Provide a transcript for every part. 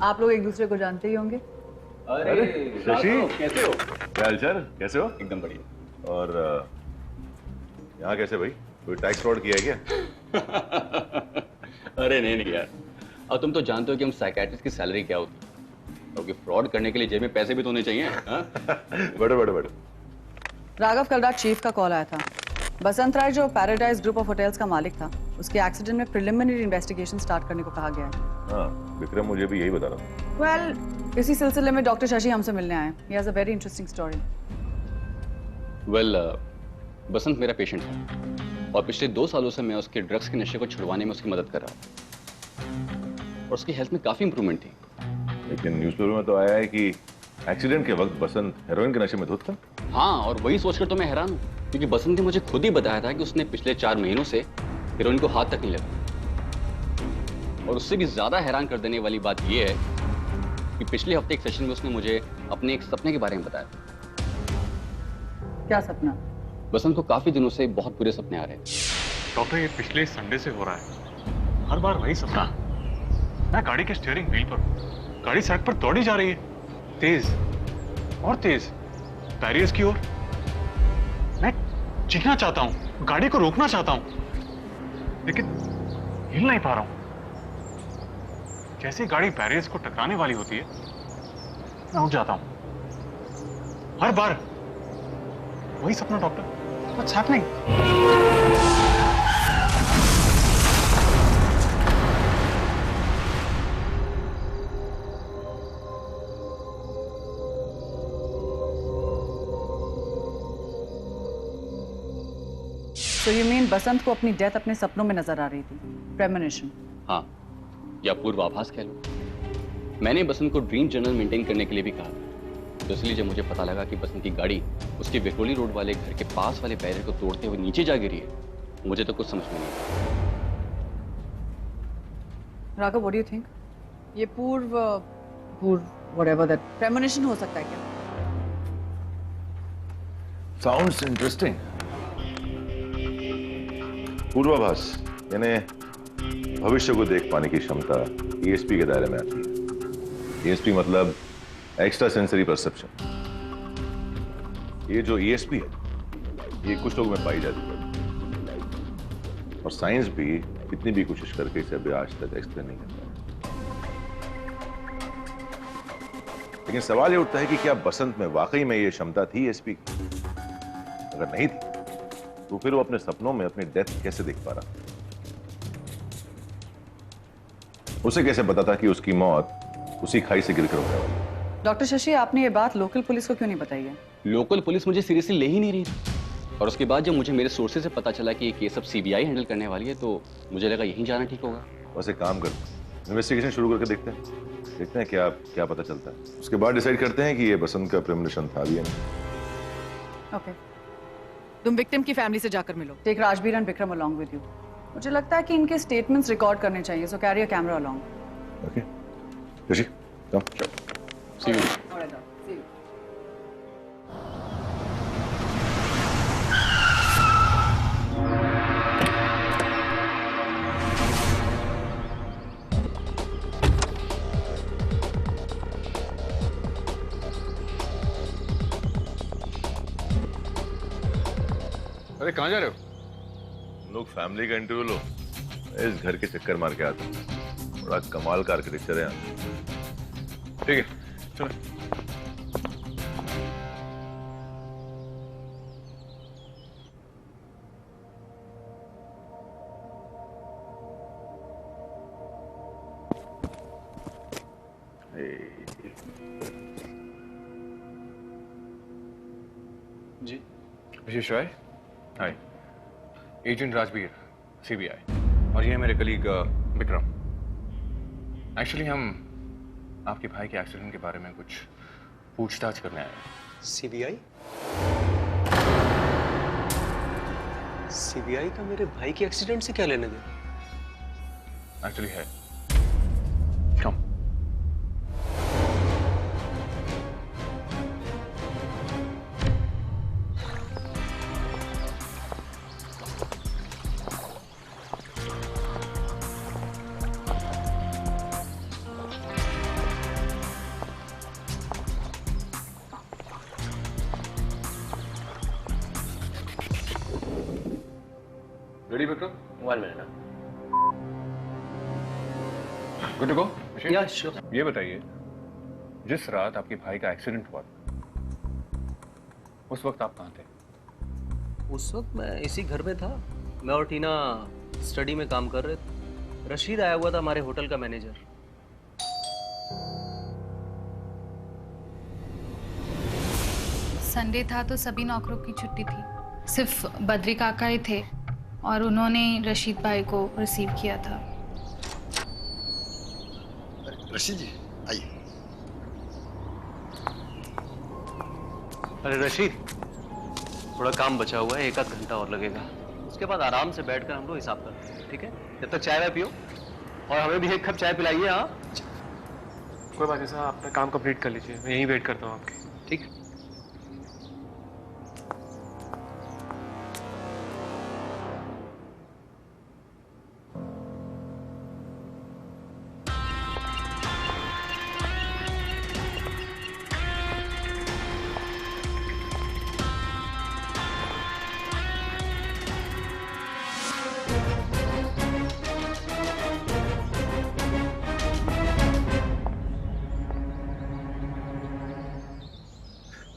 आप लोग एक दूसरे को जानते ही होंगे। अरे शशि, कैसे हो? क्या हालचाल, कैसे हो? एकदम बढ़िया। और यहाँ कैसे भाई, कोई टैक्स फ्रॉड किया है क्या? अरे नहीं यार, अब तुम तो जानते हो कि हम साइकियाट्रिस्ट की सैलरी क्या होती है, क्योंकि फ्रॉड करने के लिए जेब में पैसे भी तो होने चाहिए। हाँ? बड़े। राघव, कल रात चीफ का कॉल आया था। बसंत राय जो पैराडाइज ग्रुप ऑफ होटल्स का मालिक था, उसके एक्सीडेंट में प्रिलिमिनरी इन्वेस्टिगेशन स्टार्ट करने को कहा गया है। हाँ, विक्रम मुझे भी यही बता रहा था। वेल, इसी सिलसिले में डॉक्टर शशि हमसे मिलने आए। He has a very interesting story. Well, Basant मेरा पेशेंट है और पिछले 2 सालों से मैं उसके ड्रग्स के नशे को छुड़वाने में उसकी मदद कर रहा हूँ और उसकी हेल्थ में काफी इंप्रूवमेंट थी। लेकिन न्यूज़पेपर में तो आया है कि एक्सीडेंट के वक्त बसंत हेरोइन के नशे में धुत था। हाँ, और वही सोचकर तो मैं हैरान हूँ, क्योंकि बसंत ने मुझे खुद ही बताया था कि उसने पिछले 4 महीनों से हीरोइन को हाथ तक नहीं लगा। और उससे भी ज्यादा हैरान कर देने वाली बात यह है कि पिछले हफ्ते एक सेशन में उसने मुझे अपने एक सपने के बारे में बताया। क्या सपना? बसंत को काफी दिनों से बहुत बुरे सपने आ रहे हैं। डॉक्टर, ये पिछले संडे से हो रहा है। हर बार वही सपना। मैं गाड़ी के स्टीयरिंग व्हील पर हूं। गाड़ी सड़क पर दौड़ी जा रही है, तेज और तेज, बैरियर्स की ओर। मैं चीखना चाहता हूं, गाड़ी को रोकना चाहता हूं, लेकिन हिल नहीं पा रहा हूं। जैसे ही गाड़ी बैरियर्स को टकराने वाली होती है, मैं उठ जाता हूं। हर बार वही सपना doctor. What's happening? So you mean बसंत को अपनी डेथ अपने सपनों में नजर आ रही थी? प्रेमोनिशन। हाँ, या पूर्वाभास कह लो। मैंने बसंत को ड्रीम जर्नल मेंटेन करने के लिए भी कहा, तो इसलिए जब मुझे पता लगा कि बसंत की गाड़ी उसके विक्रोली रोड वाले घर के पास वाले बैरियर को तोड़ते हुए नीचे जा गिरी है, मुझे तो कुछ समझ में नहीं आया। Raghav, what do you think? ये पूर्व व्हाटएवर दैट प्रेमोनिशन हो सकता है क्या? Sounds interesting. पूर्वाभास यानी भविष्य को देख पाने की क्षमता ईएसपी के दायरे में आती है। ईएसपी मतलब एक्स्ट्रा सेंसरी परसेप्शन। ये जो ईएसपी है, ये कुछ लोगों में पाई जाती है और साइंस भी कितनी भी कोशिश करके इसे अभी आज तक एक्सप्लेन नहीं कर पाया। लेकिन सवाल ये उठता है कि क्या बसंत में वाकई में ये क्षमता थी ईएसपी की? अगर नहीं थी तो फिर वो अपने सपनों में अपनी डेथ कैसे देख पा रहा? उसे कैसे पता था कि उसकी मौत उसी खाई से गिरकर होने वाली? डॉक्टर शशि, आपने ये बात लोकल पुलिस को क्यों नहीं बताई है? लोकल पुलिस मुझे सीरियसली ले ही नहीं रही थी, और उसके बाद जब मुझे मेरे सोर्सेज से पता चला कि ये केस अब सीबीआई हैंडल करने वाली है, तो मुझे लगा यहीं जाना ठीक होगा। वैसे काम करते हैं, इन्वेस्टिगेशन शुरू करके देखते हैं क्या पता चलता है। उसके बाद डिसाइड करते हैं कि ये बसंत का प्रेमोनिशन था भी या नहीं। ओके, तुम विक्टिम की फैमिली से जाकर मिलो। Take Rajbir and Vikram along with you. मुझे लगता है कि इनके स्टेटमेंट्स रिकॉर्ड करने चाहिए, so carry a camera along. Okay Rishi, come. See you. Alright, see you. अरे कहाँ जा रहे हो? लोग फैमिली का इंटरव्यू लो, इस घर के चक्कर मार के आता हूँ। बड़ा कमाल का आर्किटेक्चर है यहाँ। ठीक है, चलो। जी, विशेष राय, हाय, एजेंट राजबीर, सीबीआई, और ये है मेरे कलीग विक्रम। एक्चुअली हम आपके भाई के एक्सीडेंट के बारे में कुछ पूछताछ करने आए हैं। सीबीआई? सीबीआई का मेरे भाई के एक्सीडेंट से क्या लेने देना? एक्चुअली है। Come. Ready Vikram? 1 minute. Good to go? Yeah, sure. ये बताइए, जिस रात आपके भाई का एक्सीडेंट हुआ था, उस वक्त आप कहाँ थे? उस वक्त मैं इसी घर में था. मैं और टीना स्टडी में काम कर रहे थे. रशीद आया हुआ था, हमारे होटल का मैनेजर. संडे था तो सभी नौकरों की छुट्टी थी, सिर्फ बद्री काका ही थे और उन्होंने रशीद भाई को रिसीव किया था. रशीद जी आइए. अरे रशीद, थोड़ा काम बचा हुआ है, 1 आध घंटा और लगेगा. उसके बाद आराम से बैठकर हम लोग हिसाब करते हैं, ठीक है? जब तक चाय वाय पियो और हमें भी 1 कप चाय पिलाइए. हाँ, कोई बात नहीं साहब, अपना काम कंप्लीट कर लीजिए, मैं यहीं वेट करता हूँ आपके. ठीक.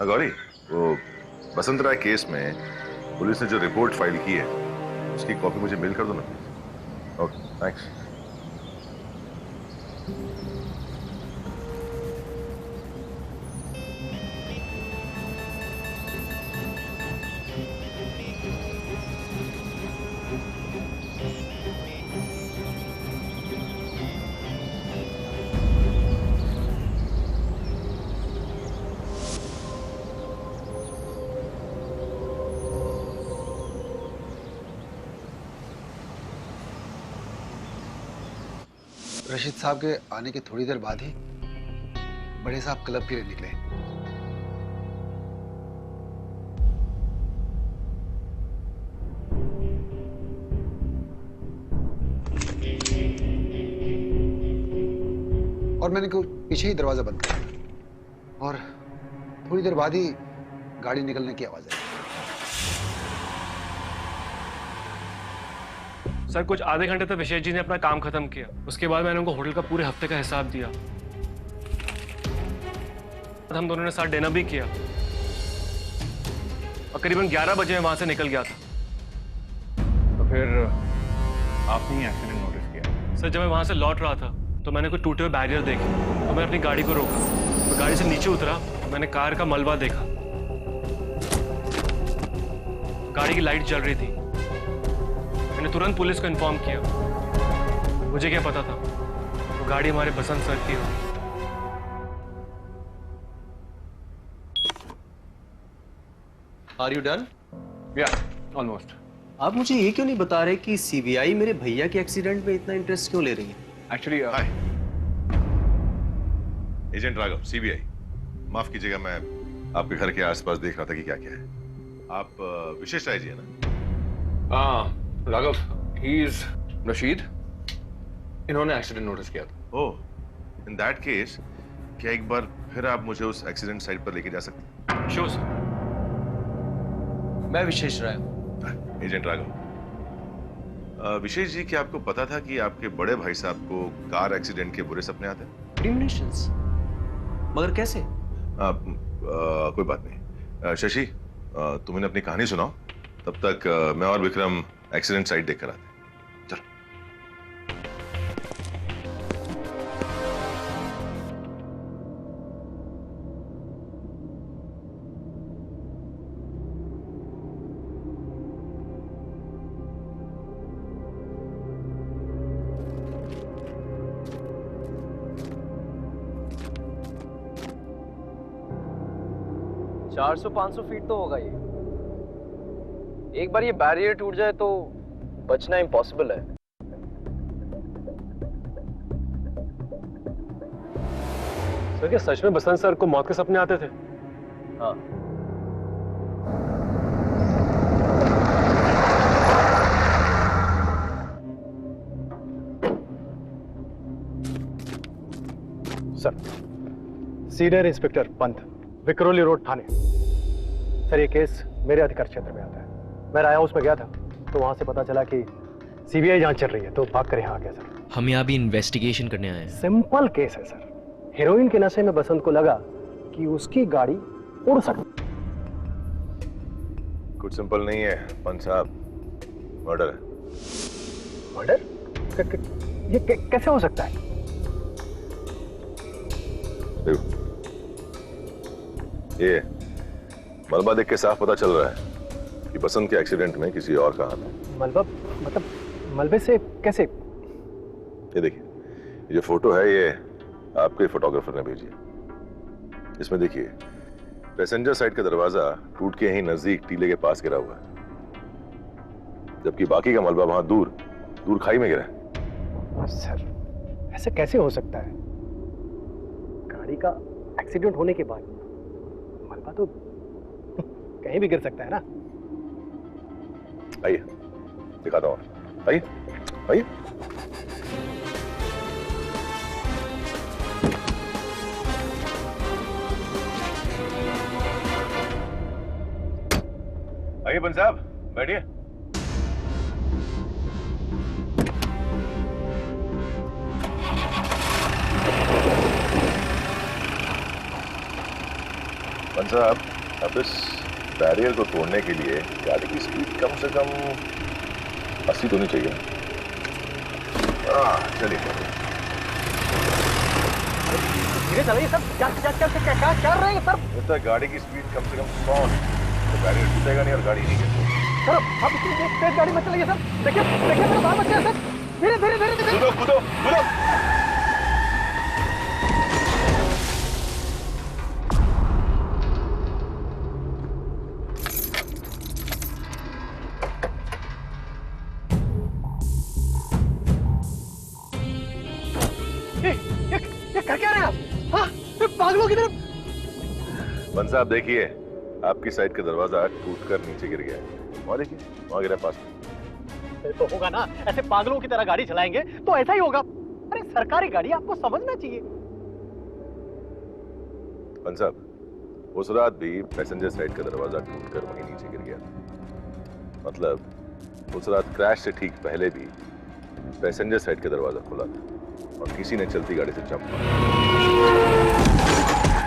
गौरी, वो बसंत राय केस में पुलिस ने जो रिपोर्ट फाइल की है उसकी कॉपी मुझे मेल कर दो ना. Okay, thanks. रशीद साहब के आने के थोड़ी देर बाद ही बड़े साहब क्लब के लिए निकले. और मैंने पीछे ही दरवाजा बंद कर दिया और थोड़ी देर बाद ही गाड़ी निकलने की आवाज आई. सर, कुछ आधे घंटे तक विशेष जी ने अपना काम खत्म किया. उसके बाद मैंने उनको होटल का पूरे हफ्ते का हिसाब दिया. हम दोनों ने साथ डिनर भी किया और करीबन 11 बजे मैं वहां से निकल गया था. तो फिर आपने एक्सीडेंट नोटिस किया? सर, जब मैं वहां से लौट रहा था तो मैंने कोई टूटे हुए बैरियर देखे तो मैंने अपनी गाड़ी को रोका. तो गाड़ी से नीचे उतरा, मैंने कार का मलबा देखा. गाड़ी की लाइट जल रही थी. मैंने तुरंत पुलिस को इन्फॉर्म किया. मुझे क्या पता था वो गाड़ी हमारे बसंत सर की होगी. Are you done? या ऑलमोस्ट. आप मुझे ये क्यों नहीं बता रहे कि सीबीआई मेरे भैया के एक्सीडेंट में इतना इंटरेस्ट क्यों ले रही है? एक्चुअली हाय, एजेंट राघव, सीबीआई. माफ कीजिएगा, मैं आपके घर के आसपास देख रहा था कि क्या क्या है. आप विशेष राय जी है ना? Raghav, he is Rashid. इन्होंने एक्सीडेंट नोटिस किया था. ओह, इन दैट केस क्या एक बार फिर आप मुझे उस एक्सीडेंट साइट पर लेके जा सकते हैं? Sure sir. मैं विशेष राय. एजेंट राघव, विशेष जी, क्या आपको पता था कि आपके बड़े भाई साहब को कार एक्सीडेंट के बुरे सपने आते हैं? प्रीमोनिशंस? मगर कैसे? कोई बात नहीं. शशि, तुम इन्हें अपनी कहानी सुनाओ, तब तक मैं और विक्रम एक्सीडेंट साइट देख कर आते हैं. चलो. चार 400-500 फीट तो होगा ये. एक बार ये बैरियर टूट जाए तो बचना इम्पॉसिबल है. सर, क्या सच में बसंत सर को मौत के सपने आते थे? हाँ. Sir, senior inspector Pant, Vikhroli road थाने. सर, ये केस मेरे अधिकार क्षेत्र में आता है. मैं राय हाउस में गया था. तो वहां से पता चला कि सीबीआई जांच चल रही है, तो भाग कर यहाँ आ गया सर। हम यहाँ भी इन्वेस्टिगेशन करने आए हैं। सिंपल केस है सर। हीरोइन के नशे में बसंत को लगा कि उसकी गाड़ी उड़ सकती। कुछ सिंपल नहीं है पंत साहब, मर्डर है। मर्डर? ये कैसे हो सकता है? देखो, ये मलबा देख के साफ पता चल रहा है कि बसंत के एक्सीडेंट में किसी और का हाथ है। मलबा मतलब मलबे से कैसे? ये देखिए, ये जो फोटो है ये आपके फोटोग्राफर ने भेजी है। इसमें देखिए पैसेंजर साइड का दरवाजा टूट के यहीं नजदीक टीले के पास गिरा हुआ है, जबकि बाकी का मलबा वहां दूर दूर खाई में गिरा है। सर ऐसे कैसे हो सकता है? गाड़ी का एक्सीडेंट होने के बाद मलबा तो कहीं भी गिर सकता है ना। आइए दिखाता हूं, आइए आइए। आइए बन साहब, बैठिए। बन साहब, अब इस बैरियर को तोड़ने के लिए गाड़ी की स्पीड कम से कम 80 तो नहीं चाहिए। चलिए धीरे चलाइए सर। क्या कर रहे हैं सर? गाड़ी की स्पीड कम से कम 100 तो बैरियर टूटेगा नहीं और गाड़ी नहीं गिरेगी। सर आप इतनी तेज गाड़ी मत चलाइए सर। देखिए देखिए मेरा बाल बच गया सर। धीरे धीरे धीरे धीरे। कूदो कूदो कूदो। ये कर क्या रहे हैं आप? हाँ, पागलों की तरह। बन साहब देखिए, आपकी साइड का दरवाजा टूटकर नीचे गिर गया है। वहां देखिए, वहां गिरा पास में। तो होगा ना, ऐसे पागलों की तरह गाड़ी चलाएंगे तो ऐसा ही होगा। अरे सरकारी गाड़ी, आपको समझना चाहिए। बन साहब, उस रात भी पैसेंजर साइड का दरवाजा टूटकर वहीं नीचे गिर गया। मतलब उस रात क्रैश से ठीक पहले भी पैसेंजर साइड का दरवाजा खुला था और किसी ने चलती गाड़ी से जंप मारा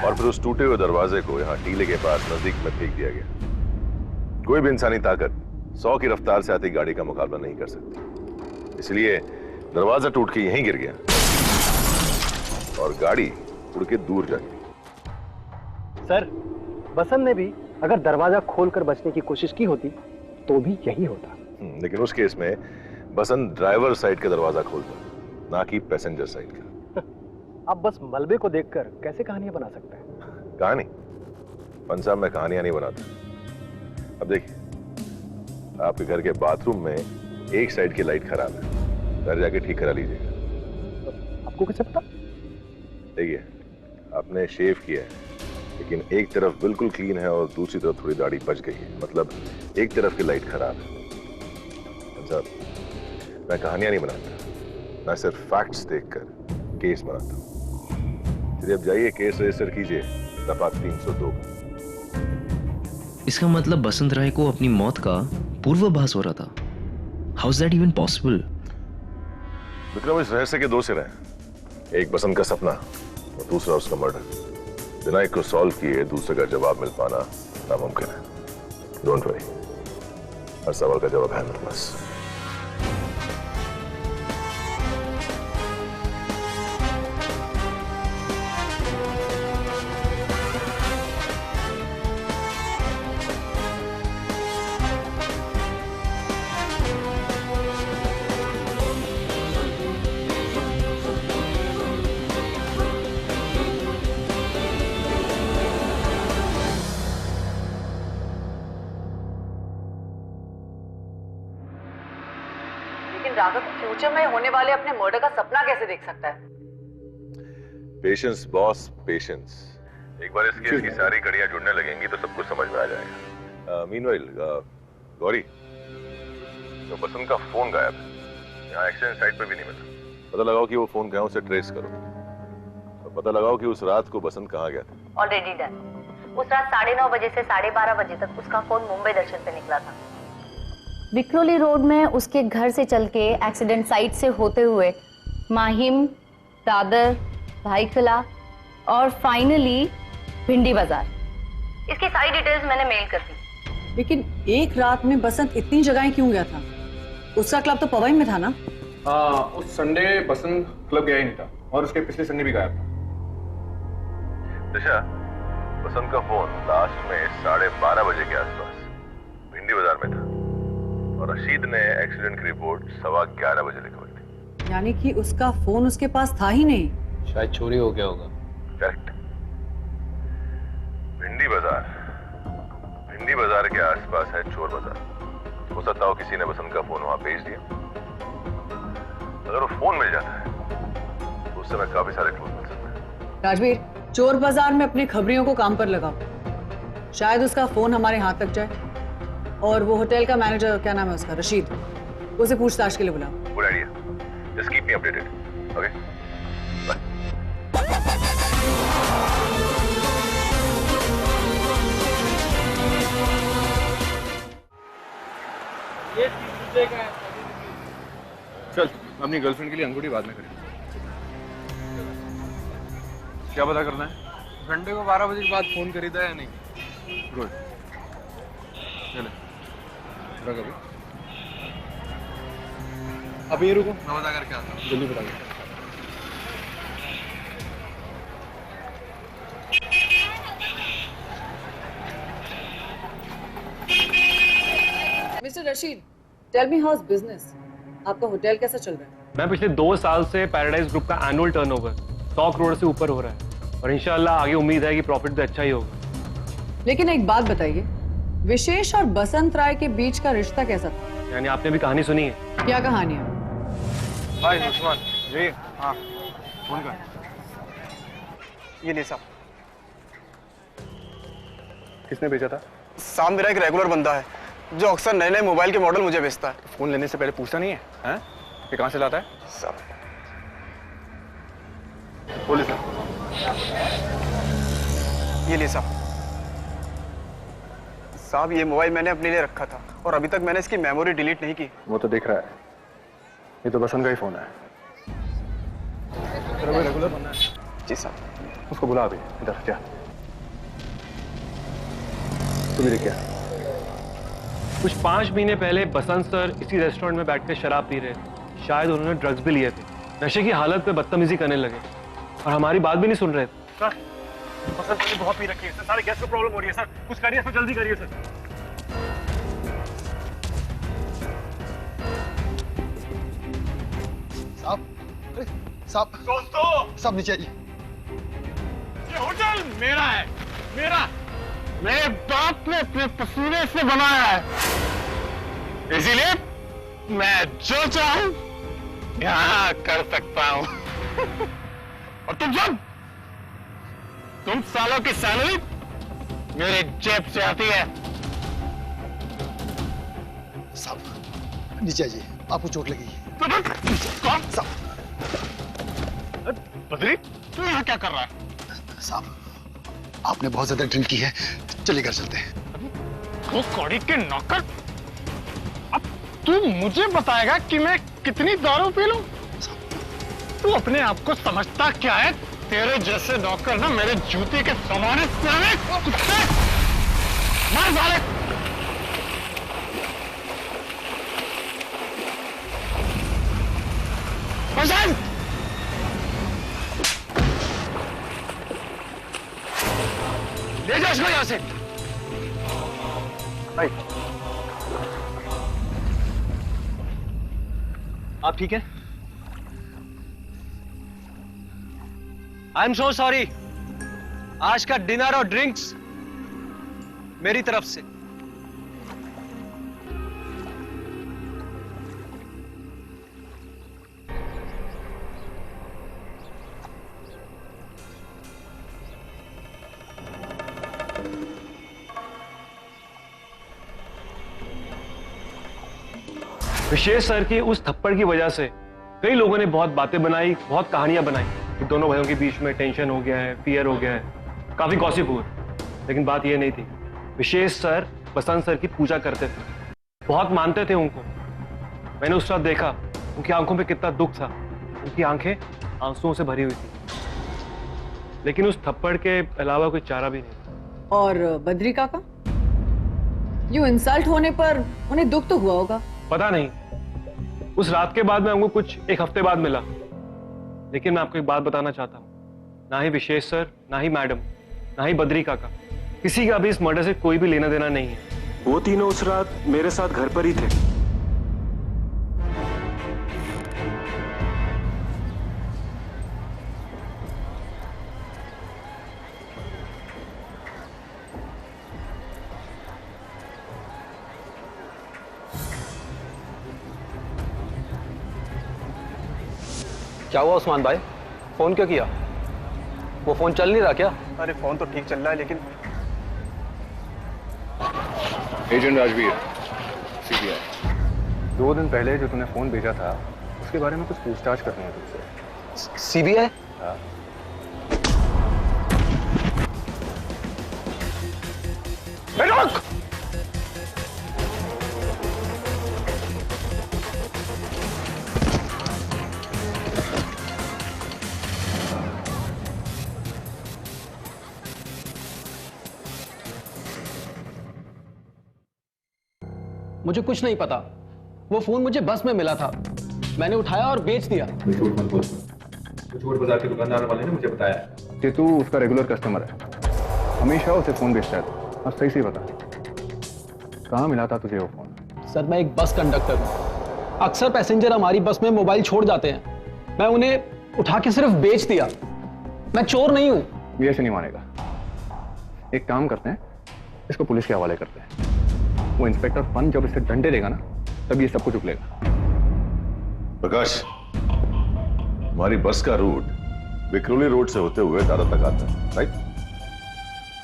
और फिर उस टूटे हुए दरवाजे को यहाँ टीले के पास नजदीक में फेंक दिया गया। कोई भी इंसानी ताकत 100 की रफ्तार से आती गाड़ी का मुकाबला नहीं कर सकती, इसलिए दरवाजा टूट के यहीं गिर गया और गाड़ी उड़ के दूर जा गई। सर बसंत ने भी अगर दरवाजा खोलकर बचने की कोशिश की होती तो भी यही होता। लेकिन उस केस में बसंत ड्राइवर साइड का दरवाजा खोलता, ना कि पैसेंजर साइड का। आप बस मलबे को देखकर कैसे कहानियां बना सकते हैं? कहानी? पंत साहब, मैं कहानियां नहीं बनाता। अब देखिए, आपके घर के बाथरूम में एक साइड की लाइट खराब है, घर जाके ठीक करा लीजिएगा। आपको कैसे पता? देखिए, आपने शेव किया है लेकिन एक तरफ बिल्कुल क्लीन है और दूसरी तरफ थोड़ी दाढ़ी बच गई है, मतलब एक तरफ की लाइट खराब है। पंत साहब, मैं कहानियां नहीं बनाता, मैं सिर्फ फैक्ट्स देखकर केस बनाता हूं। चलिए अब जाइए, केस रजिस्टर कीजिए दफा 302। इसका मतलब बसंत राय को अपनी मौत का पूर्वाभास हो रहा था। How is that even possible? Vikram, इस रहस्य के दो सिरे हैं, एक बसंत का सपना और दूसरा उसका मर्डर। बिना एक को सॉल्व किए दूसरे का जवाब मिल पाना नामुमकिन है। डोंट वरी, हर सवाल का जवाब है मेरे पास। राघव फ्यूचर में होने वाले अपने मर्डर का सपना कैसे देख सकता है? Patience boss, patience. एक बार इस केस की सारी कड़ियां जुड़ने लगेंगी तो सब कुछ समझ में आ जाएगा। मीनवाइल, गौरी, तो बसंत का फोन गायब है, यहाँ एक्सीडेंट साइट पे भी नहीं मिला। पता लगाओ कि वो फोन कहाँ, उसे ट्रेस करो और पता लगाओ कि उस रात को बसंत कहाँ गया था। Already done. उस रात 9:30 बजे से 12:30 बजे तक उसका फोन मुंबई दर्शन पे निकला था। विक्रोली रोड में उसके घर से चल के एक्सीडेंट साइट से होते हुए माहिम, दादर, भाईखला और फाइनली भिंडी बाजार। इसकी सारी डिटेल्स मैंने मेल कर दी। लेकिन एक रात में बसंत इतनी जगहें क्यों गया था? उसका क्लब तो पवई में था ना? उस संडे बसंत क्लब गया ही नहीं था और उसके पिछले संडे भी गायब था। दिशा, बसंत का फोन लास्ट में 12:30 बजे के आसपास भिंडी बाजार में था और रशीद ने एक्सीडेंट की रिपोर्ट 11:15 बजे लिखवाई थी। यानी कि उसका फोन उसके पास था ही नहीं। शायद चोरी हो गया होगा। करेक्ट। भिंडी बाजार के आसपास है चोर बाजार। हो सकता हो किसी ने बसंत का फोन वहां भेज दिया। अगर वो फोन मिल जाता है तो उस समय काफी सारे क्लूज मिल सकते हैं। राजवीर, चोर बाजार में अपने खबरियों को काम पर लगाओ। शायद उसका फोन हमारे हाथ तक जाए और वो होटल का मैनेजर, क्या नाम है उसका, रशीद, उसे पूछताछ के लिए बुलाओ। Good idea. Just keep me updated. Okay, bye. चल, अपनी गर्लफ्रेंड के लिए अंगूठी बाद में करेंगे। क्या पता करना है? घंटे को 12 बजे के बाद फोन खरीदा है या नहीं? गुड। चले, रख अभी। अभी रुको, मैं बता करके आता हूँ। जल्दी बता दो। Mister Rashid, tell me how's business. आपका होटल कैसा चल रहा है? मैं पिछले 2 साल से पैराडाइज ग्रुप का एनुअल टर्नओवर 100 करोड़ से ऊपर हो रहा है और इंशाल्लाह आगे उम्मीद है कि प्रॉफिट भी अच्छा ही होगा। लेकिन एक बात बताइए, विशेष और बसंत राय के बीच का रिश्ता कैसा था? यानी आपने भी कहानी सुनी है? क्या कहानी है? हाय उस्मान जी। हाँ, फोन कर। ये ले साहब। किसने भेजा था? साहब मेरा एक रेगुलर बंदा है जो अक्सर नए नए मोबाइल के मॉडल मुझे बेचता है। फोन लेने से पहले पूछता नहीं है? हैं? ये कहाँ से लाता है? साहब बोले सर। ये ले साहब। साहब ये मोबाइल मैंने अपने लिए रखा था और अभी तक मैंने इसकी मेमोरी डिलीट नहीं की। वो तो दिख रहा है। ये तो बसंत का ही फोन है। तेरा कोई रेगुलर बंदा है? जी साहब। उसको बुला अभी इधर। क्या तू भी देख क्या? कुछ 5 महीने पहले बसंत सर इसी रेस्टोरेंट में बैठ कर शराब पी रहे थे। शायद उन्होंने ड्रग्स भी लिए थे। नशे की हालत में बदतमीजी करने लगे और हमारी बात भी नहीं सुन रहे थे। सर, बसंत ने बहुत पी रखी है सर। सारे गैस को प्रॉब्लम हो रही है सर। कुछ करिए सर, जल्दी करिए सर। साहब, अरे साहब, दोस्तों, साहब नीचे आइए। ये होटल मेरा है, मेरा। मेरे बाप ने अपने पसीने से बनाया है, इसीलिए मैं जो चाहूं यहाँ कर सकता हूं। और तुम सालों की सैलरी मेरे जेब से आती है। साहब नीचे आइए, आपको चोट लगी। कौन? साहब, बद्री, तू यहाँ क्या कर रहा है? साहब आपने बहुत ज्यादा ड्रिंक की है, चलिए घर चलते हैं। वो कौड़ी के नौकर, अब तू मुझे बताएगा कि मैं कितनी दारू पी लूं? तू अपने आप को समझता क्या है? तेरे जैसे नौकर ना मेरे जूते के समाने कुत्ते। मार साले। बसंत, ले जाओ इसको यहाँ से। भाई, आप ठीक है? I am so sorry. आज का डिनर और ड्रिंक्स मेरी तरफ से। विशेष सर की उस थप्पड़ की वजह से कई लोगों ने बहुत बातें बनाई, बहुत कहानियां बनाई कि दोनों भाइयों के बीच में टेंशन हो गया है, फियर हो गया है, काफी गॉसिप हुआ। लेकिन बात यह नहीं थी। विशेष सर बसंत सर की पूजा करते थे बहुत मानते थे उनको। मैंने उस रात देखा उनकी आंखों पे कितना दुख था, उनकी आंखें आंसुओं से भरी हुई थी, लेकिन उस थप्पड़ के अलावा कोई चारा भी नहीं। और बद्री काका, यूं इंसल्ट होने पर उन्हें दुख तो हुआ होगा। पता नहीं, उस रात के बाद मैं उनको कुछ एक हफ्ते बाद मिला, लेकिन मैं आपको एक बात बताना चाहता हूँ, ना ही विशेष सर, ना ही मैडम, ना ही बद्री काका, किसी का भी इस मर्डर से कोई भी लेना देना नहीं है। वो तीनों उस रात मेरे साथ घर पर ही थे। क्या हुआ उस्मान भाई, फोन क्यों किया? वो फोन चल नहीं रहा क्या? अरे फोन तो ठीक चल रहा है लेकिन एजेंट राजवीर, सीबीआई। 2 दिन पहले जो तूने फोन भेजा था उसके बारे में कुछ पूछताछ करनी है तुझसे। सीबीआई? हाँ। रुक! मुझे कुछ नहीं पता। वो फोन मुझे बस में मिला था, मैंने उठाया और बेच दिया। झूठ मत बोल। चोर बाजार के दुकानदार वाले ने मुझे बताया कि तू उसका रेगुलर कस्टमर है, हमेशा उसे फोन बेचता है। अब सही से बता, कहाँ मिला था तुझे वो फोन? सर, मैं एक बस कंडक्टर हूँ। अक्सर पैसेंजर हमारी बस में मोबाइल छोड़ जाते हैं, मैं उन्हें उठा के सिर्फ बेच दिया। मैं चोर नहीं हूँ। ये ऐसे नहीं मानेगा। एक काम करते हैं, इसको पुलिस के हवाले करते हैं। वो इंस्पेक्टर फन जब इसे डंडे देगा ना, तब ये सब कुछ उगलेगा। प्रकाश, हमारी बस का रूट विक्रोली रोड से होते हुए दादर तक आता है, राइट?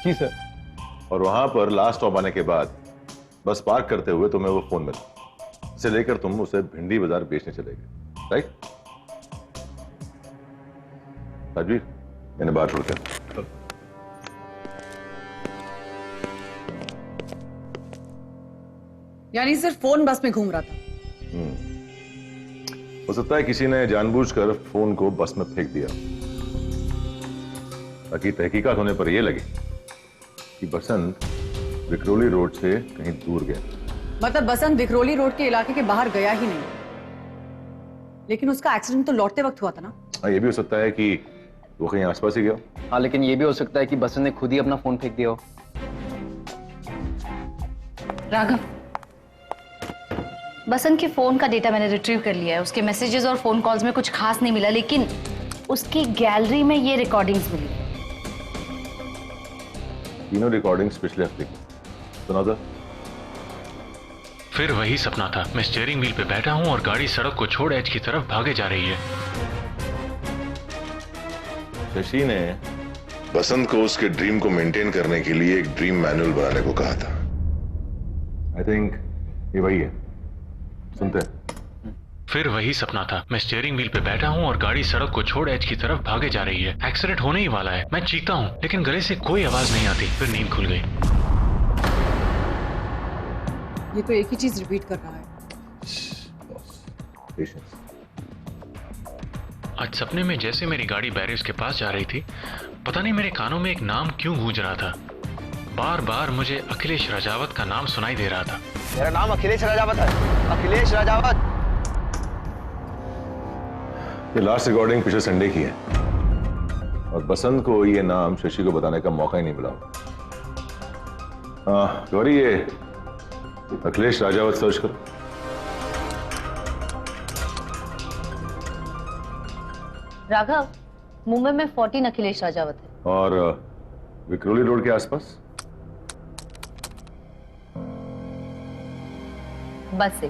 जी सर। और वहां पर लास्ट स्टॉप आने के बाद बस पार्क करते हुए तुम्हें वो फोन मिला, इसे लेकर तुम उसे भिंडी बाजार बेचने चले गए, राइट? राजवीर, मैंने बात छोड़ कर। यानी सिर्फ फोन बस में घूम रहा था। हो सकता है किसी ने जानबूझकर फोन को बस में फेंक दिया, ताकि तहकीकात होने पर यह लगे कि बसंत विक्रोली रोड से कहीं दूर गया। मतलब बसंत विक्रोली रोड के इलाके के बाहर गया ही नहीं, लेकिन उसका एक्सीडेंट तो लौटते वक्त हुआ था ना। हाँ, ये भी हो सकता है कि वो कहीं आसपास ही गया। हाँ, लेकिन ये भी हो सकता है कि बसंत ने खुद ही अपना फोन फेंक दिया हो। राघव, बसंत के फोन का डेटा मैंने रिट्रीव कर लिया है। उसके मैसेजेस और फोन कॉल्स में कुछ खास नहीं मिला, लेकिन उसकी गैलरी में ये रिकॉर्डिंग्स मिली। तीनों रिकॉर्डिंग्स पिछले हफ्ते की। सुना था? फिर वही सपना था। मैं स्टीयरिंग व्हील पे बैठा हूँ और गाड़ी सड़क को छोड़ एज की तरफ भागे जा रही है। शशि ने बसंत को उसके ड्रीम को मेंटेन करने के लिए एक ड्रीम मैनुअल बनाने को कहा था। आई थिंक ये वही है। सुनते हैं। फिर वही सपना था। मैं स्टीयरिंग व्हील पे बैठा हूँ और गाड़ी सड़क को छोड़ एज की तरफ भागे जा रही है। एक्सीडेंट होने ही वाला है। मैं चीखता हूँ, लेकिन गले से कोई आवाज नहीं आती। फिर नींद खुल गई। ये तो एक ही चीज रिपीट कर रहा है। आज सपने में जैसे मेरी गाड़ी बैरियर्स के पास जा रही थी, पता नहीं मेरे कानों में एक नाम क्यों गूंज रहा था। बार बार मुझे अखिलेश राजावत का नाम सुनाई दे रहा था। मेरा नाम अखिलेश राजावत है। अखिलेश राजावत। ये लास्ट रिकॉर्डिंग पिछले संडे की है और बसंत को ये नाम शशि को बताने का मौका ही नहीं मिला। गौरी, ये अखिलेश राजावत सर्च करो। राघव, मुंबई में 14 अखिलेश राजावत है। और विक्रोली रोड के आसपास बस से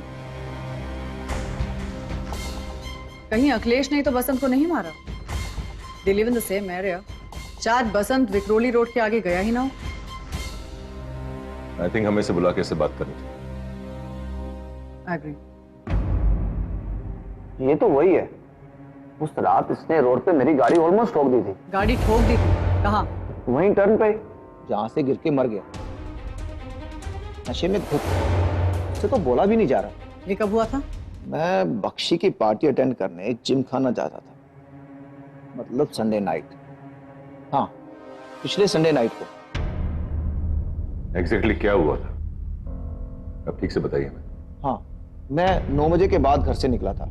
कहीं अखिलेश ने तो बसंत को नहीं मारा। They live in the same area. शायद बसंत विक्रोली रोड के आगे गया ही ना हो। आई थिंक हमें इसे बुला के इससे बात करनी चाहिए। एग्री। ये तो वही है। उस रात इसने रोड पे मेरी गाड़ी ऑलमोस्ट ठोक दी थी। गाड़ी ठोक दी थी? कहाँ? वहीं टर्न पे, जहां से गिर के मर गया, नशे में धुत। मुझसे तो बोला भी नहीं जा रहा। ये कब हुआ था? मैं बख्शी की पार्टी अटेंड करने जिम खाना जाता था, मतलब संडे नाइट। हाँ, पिछले संडे नाइट को। एग्जैक्टली क्या हुआ था? अब ठीक से बताइए हमें। हाँ, मैं 9 बजे के बाद घर से निकला था।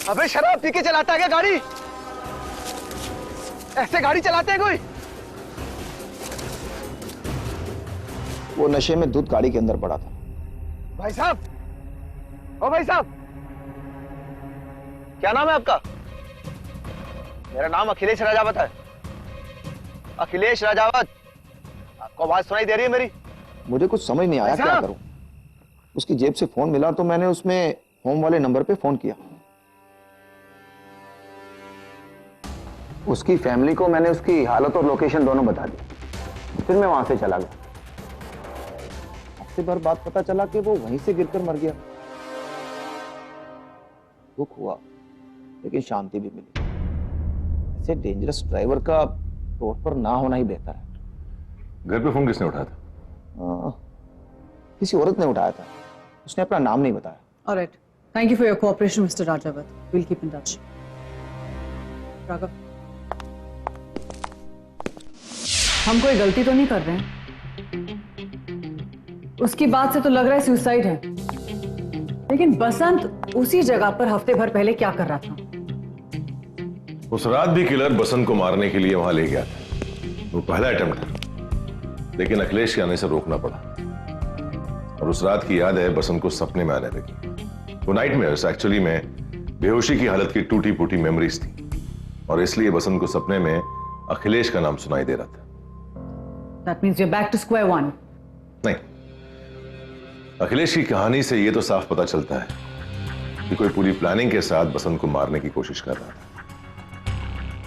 अबे शराब पी के चलाता है क्या गाड़ी? ऐसे गाड़ी चलाते हैं कोई? वो नशे में दूध गाड़ी के अंदर पड़ा था। भाई साहब, ओ भाई साहब, क्या नाम है आपका? मेरा नाम अखिलेश राजावत है। अखिलेश राजावत, आपको आवाज सुनाई दे रही है मेरी? मुझे कुछ समझ नहीं आया, क्या करूं। उसकी जेब से फोन मिला तो मैंने उसमें होम वाले नंबर पे फोन किया। उसकी फैमिली को मैंने उसकी हालत और लोकेशन दोनों बता दी। फिर मैं वहां से चला गया। हफ्ते भर बाद पता चला कि वो वहीं से गिरकर मर गया। दुख हुआ, लेकिन शांति भी मिली। ऐसे डेंजरस ड्राइवर का रोड पर ना होना ही बेहतर है। घर पे फोन किसने उठाया था? किसी औरत ने उठाया था। उसने अपना नाम नहीं बताया। Alright, thank you for your cooperation mister Rajawat. Will keep in touch. Raghav, हम कोई गलती तो नहीं कर रहे हैं? उसकी बात से तो लग रहा है सुसाइड है, लेकिन बसंत उसी जगह पर हफ्ते भर पहले क्या कर रहा था? उस रात भी किलर बसंत को मारने के लिए वहां ले गया था। वो पहला अटेम्प्ट था, लेकिन अखिलेश के आने से रोकना पड़ा। और उस रात की याद है बसंत को सपने में आने लगी। वो नाइटमेयर्स एक्चुअली में बेहोशी की हालत की टूटी फूटी मेमोरीज थी, और इसलिए बसंत को सपने में अखिलेश का नाम सुनाई दे रहा था। That means you're back to square one. नहीं, अखिलेश की कहानी से यह तो साफ पता चलता है कि कोई पूरी प्लानिंग के साथ बसंत को मारने की कोशिश कर रहा था।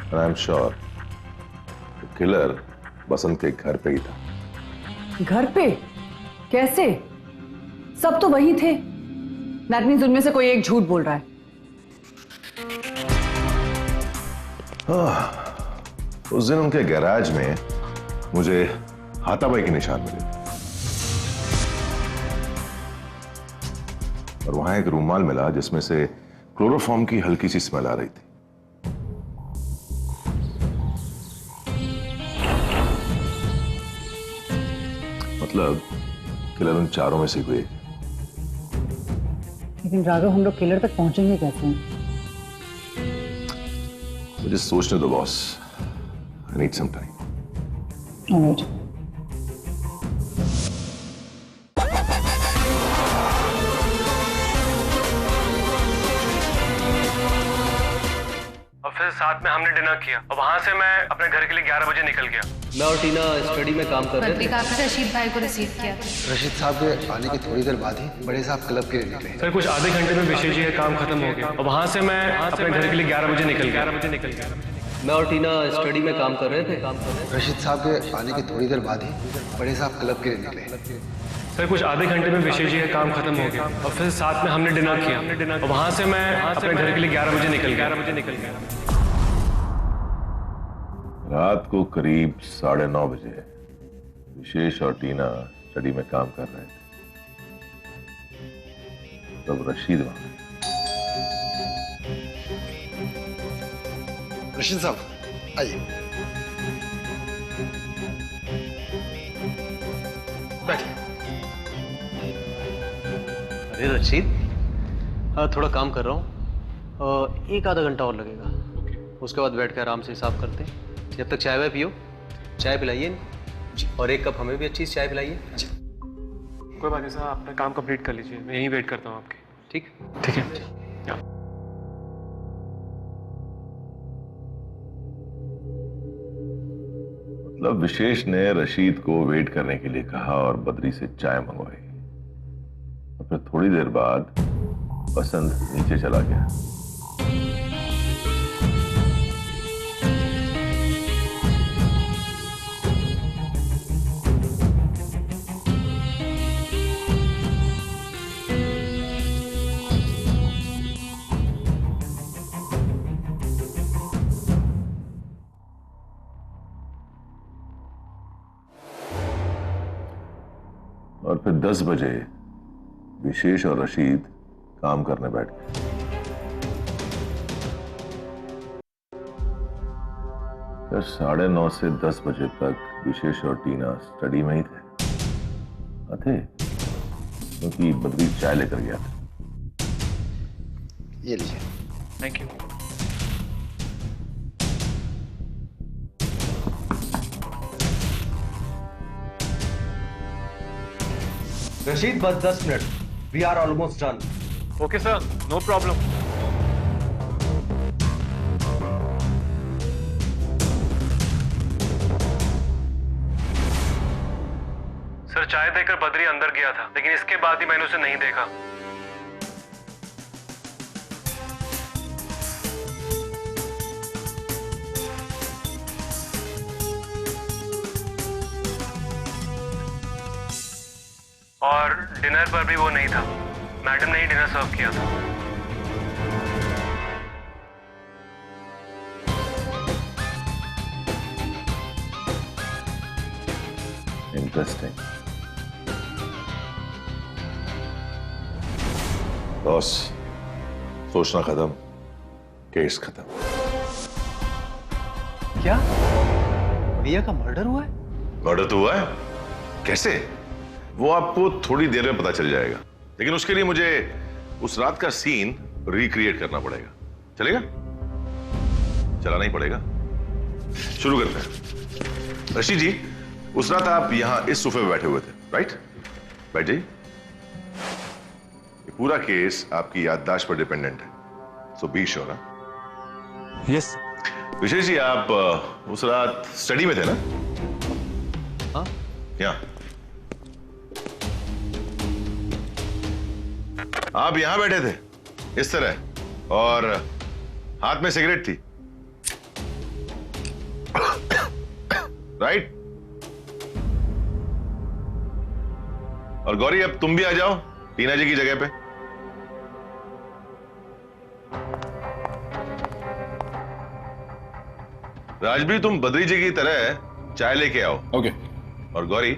And I'm sure किलर बसंत के घर पे ही था। घर पे? कैसे? सब तो वही थे। That means उनमें से कोई एक झूठ बोल रहा है। उस दिन उनके गैराज में मुझे हाथापाई के निशान मिले और वहां एक रूमाल मिला जिसमें से क्लोरोफॉर्म की हल्की सी स्मेल आ रही थी। मतलब किलर उन चारों में से कोई एक। लेकिन राघव, हम लोग किलर तक पहुंचेंगे कैसे? मुझे सोचने दो boss. I need some time. Alright. और फिर साथ में हमने डिनर किया और वहां से मैं अपने घर के लिए 11 बजे निकल गया। मैं और टीना स्टडी में काम कर रहे बद्री काका रशीद भाई को रिसीव किया था। रशीद साहब के आने की थोड़ी देर बाद ही बड़े साहब क्लब के लिए निकले। सर कुछ आधे घंटे में विशेष जी का काम खत्म हो गया और वहां से मैं अपने घर के लिए 11 बजे निकल गया। मैं और टीना स्टडी में काम कर रहे थे। रशीद साहब के आने की थोड़ी देर बाद ही बड़े साहब क्लब के लिए निकले। सर कुछ आधे घंटे में विशेष जी का काम खत्म हो गया और फिर साथ में हमने डिनर किया और वहां से मैं अपने घर के लिए 11 बजे निकल गया। रात को करीब 9:30 बजे विशेष और टीना स्टडी में काम कर रहे थे, तब रशीद वहां। रशीद साहब आइए। अरे रशीद, हाँ थोड़ा काम कर रहा हूँ, एक आधा घंटा और लगेगा। उसके बाद बैठ के आराम से हिसाब करते हैं। जब तक चाय वाय पियो, चाय पिलाइए और एक कप हमें भी अच्छी चाय पिलाइए। कोई बात नहीं साहब, अपना काम कंप्लीट कर लीजिए, मैं यहीं वेट करता हूँ आपके। ठीक ठीक है। मतलब विशेष ने रशीद को वेट करने के लिए कहा और बद्री से चाय मंगवाई। और फिर थोड़ी देर बाद बसंत नीचे चला गया। और फिर 10 बजे विशेष और रशीद काम करने बैठ गए। फिर 9:30 से 10 बजे तक विशेष और टीना स्टडी में ही थे क्योंकि बद्री चाय लेकर गया था। ये लीजिए। Thank you. रशीद, बस 10 minute. We are almost done. Okay sir, no problem. Sir, चाय देकर बद्री अंदर गया था, लेकिन इसके बाद ही मैंने उसे नहीं देखा। और डिनर पर भी वो नहीं था। मैडम ने ही डिनर सर्व किया था। इंटरेस्टिंग। बॉस, सोचना खत्म, केस खत्म। क्या रिया का मर्डर हुआ है? मर्डर तो हुआ है। कैसे? वो आपको थोड़ी देर में पता चल जाएगा, लेकिन उसके लिए मुझे उस रात का सीन रिक्रिएट करना पड़ेगा। चलेगा? चलाना ही पड़ेगा। शुरू करते हैं। ऋषि जी, उस रात आप यहां इस सोफे पे बैठे हुए थे, राइट? बैठ जाइए। ये पूरा केस आपकी याददाश्त पर डिपेंडेंट है, सो बी श्योर। यस। विशेष जी, आप उस रात स्टडी में थे ना? हाँ। यहां आप यहां बैठे थे इस तरह, और हाथ में सिगरेट थी, राइट? और गौरी, अब तुम भी आ जाओ टीना जी की जगह पे। राजबीर, तुम बद्री जी की तरह चाय लेके आओ। ओके। और गौरी,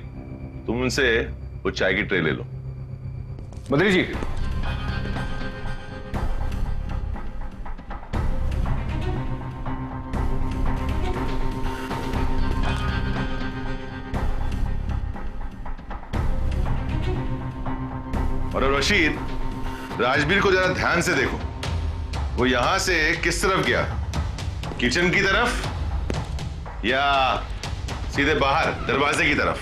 तुम उनसे वो चाय की ट्रे ले लो। बद्री जी, और रशीद, राजबीर को जरा ध्यान से देखो। वो यहां से किस तरफ गया? किचन की तरफ या सीधे बाहर दरवाजे की तरफ?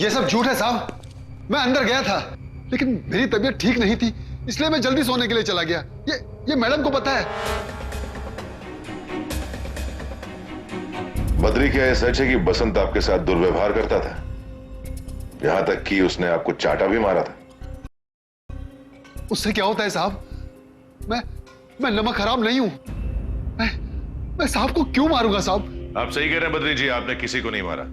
ये सब झूठ है साहब। मैं अंदर गया था, लेकिन मेरी तबीयत ठीक नहीं थी, इसलिए मैं जल्दी सोने के लिए चला गया। ये मैडम को पता है। बद्री का यह सच है कि बसंत आपके साथ दुर्व्यवहार करता था, यहां तक कि उसने आपको चाटा भी मारा था? उससे क्या होता है साहब? मैं नमक हराम नहीं हूं। मैं साहब को क्यों मारूंगा साहब? आप सही कह रहे हैं बद्री जी, आपने किसी को नहीं मारा।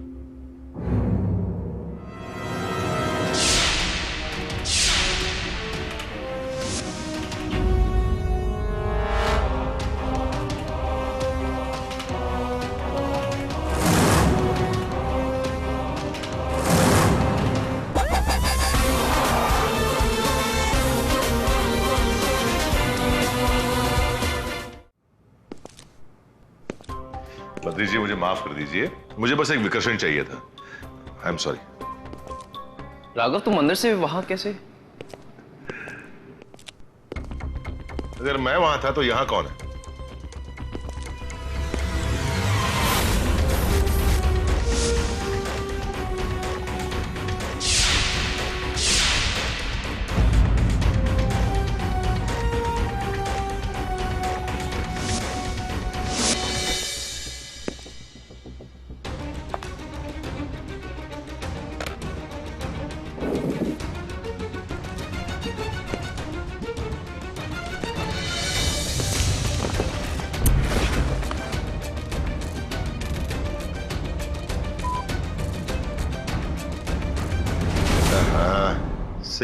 बद्री जी, मुझे माफ कर दीजिए, मुझे बस एक विकर्षण चाहिए था। I am sorry. राघव, तुम अंदर से वहां कैसे? अगर मैं वहां था तो यहां कौन है?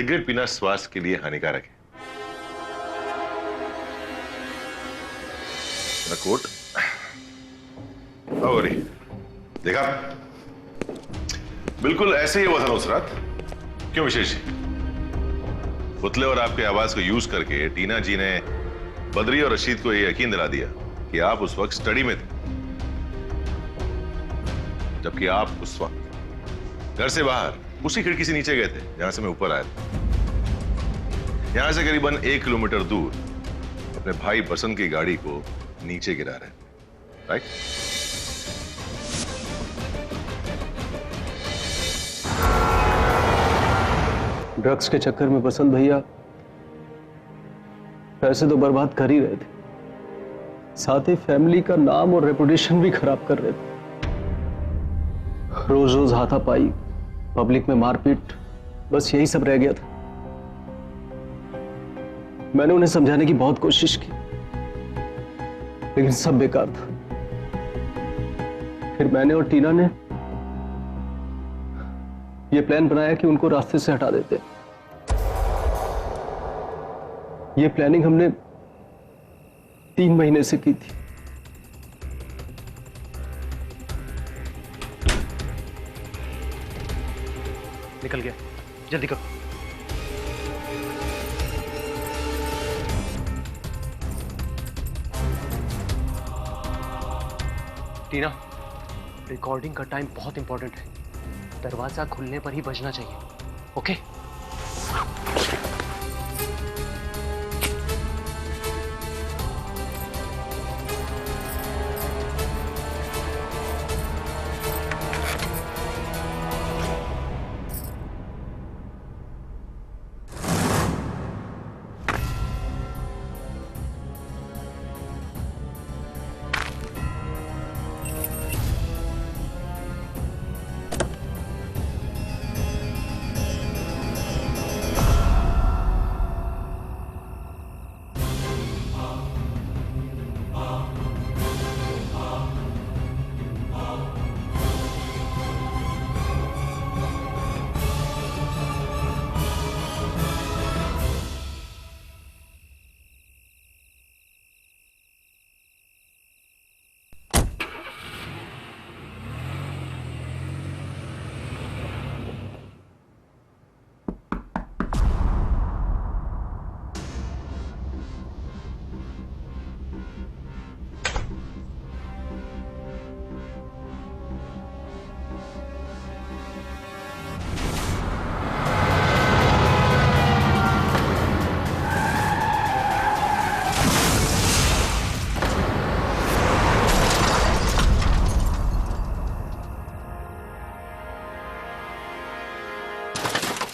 सिगरेट पीना स्वास्थ्य के लिए हानिकारक है। मेरा कोट और देखा, बिल्कुल ऐसे ही हुआ था ना उस रात। क्यों विशेष? पुतले और आपके आवाज को यूज करके टीना जी ने बद्री और रशीद को यह यकीन दिला दिया कि आप उस वक्त स्टडी में थे, जबकि आप उस वक्त घर से बाहर उसी खिड़की से नीचे गए थे जहां से मैं ऊपर आया था। यहां से करीबन 1 किलोमीटर दूर अपने भाई बसंत की गाड़ी को नीचे गिरा रहे, राइट? ड्रग्स के चक्कर में बसंत भैया पैसे तो बर्बाद कर ही रहे थे, साथ ही फैमिली का नाम और रेपुटेशन भी खराब कर रहे थे। रोज रोज हाथापाई, पब्लिक में मारपीट, बस यही सब रह गया था। मैंने उन्हें समझाने की बहुत कोशिश की, लेकिन सब बेकार था। फिर मैंने और टीना ने यह प्लान बनाया कि उनको रास्ते से हटा देते। यह प्लानिंग हमने 3 महीने से की थी। निकल गया, जल्दी करो। टीना, रिकॉर्डिंग का टाइम बहुत इंपॉर्टेंट है, दरवाजा खुलने पर ही बजना चाहिए, ओके?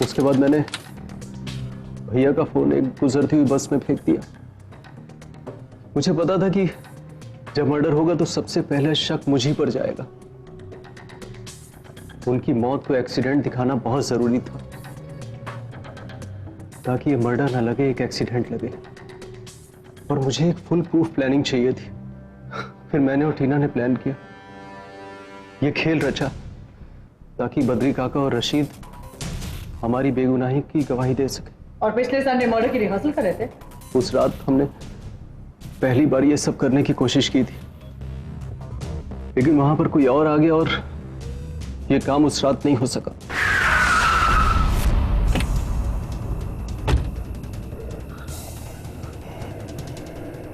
उसके बाद मैंने भैया का फोन एक गुजरती हुई बस में फेंक दिया। मुझे पता था कि जब मर्डर होगा तो सबसे पहले शक मुझी पर जाएगा। उनकी मौत को एक्सीडेंट दिखाना बहुत जरूरी था, ताकि ये मर्डर ना लगे एक एक्सीडेंट लगे। और मुझे एक फुल प्रूफ प्लानिंग चाहिए थी। फिर मैंने और टीना ने प्लान किया, ये खेल रचा ताकि बद्री काका और रशीद हमारी बेगुनाही की गवाही दे सके। और पिछले संडे मर्डर की रिहर्सल कर रहे थे? उस रात हमने पहली बार ये सब करने की कोशिश की थी, लेकिन वहां पर कोई और आ गया और ये काम उस रात नहीं हो सका।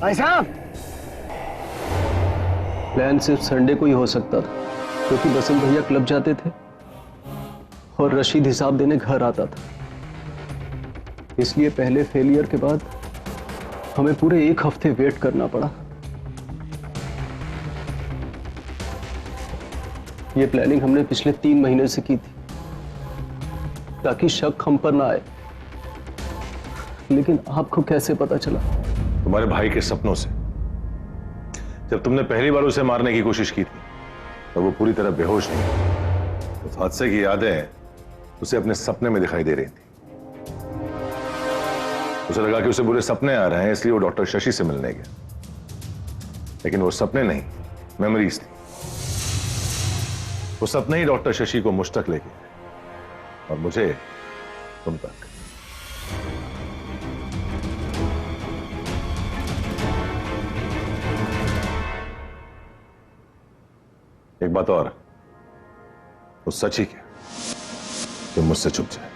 भाई साहब, प्लान सिर्फ संडे को ही हो सकता था, क्योंकि बसंत भैया क्लब जाते थे और रशीद हिसाब देने घर आता था। इसलिए पहले फेलियर के बाद हमें पूरे 1 हफ्ते वेट करना पड़ा। यह प्लानिंग हमने पिछले 3 महीने से की थी, ताकि शक हम पर ना आए। लेकिन आपको कैसे पता चला? तुम्हारे भाई के सपनों से। जब तुमने पहली बार उसे मारने की कोशिश की थी तो वो पूरी तरह बेहोश नहीं था। उस हादसे की यादें उसे अपने सपने में दिखाई दे रही थी। उसे लगा कि उसे बुरे सपने आ रहे हैं, इसलिए वो डॉक्टर शशि से मिलने गया। लेकिन वो सपने नहीं, मेमोरीज थी। वो सपने ही डॉक्टर शशि को मुझ तक लेके आए और मुझे तुम तक। एक बात और, वो सच ही क्या कि मुझसे छुप जाए।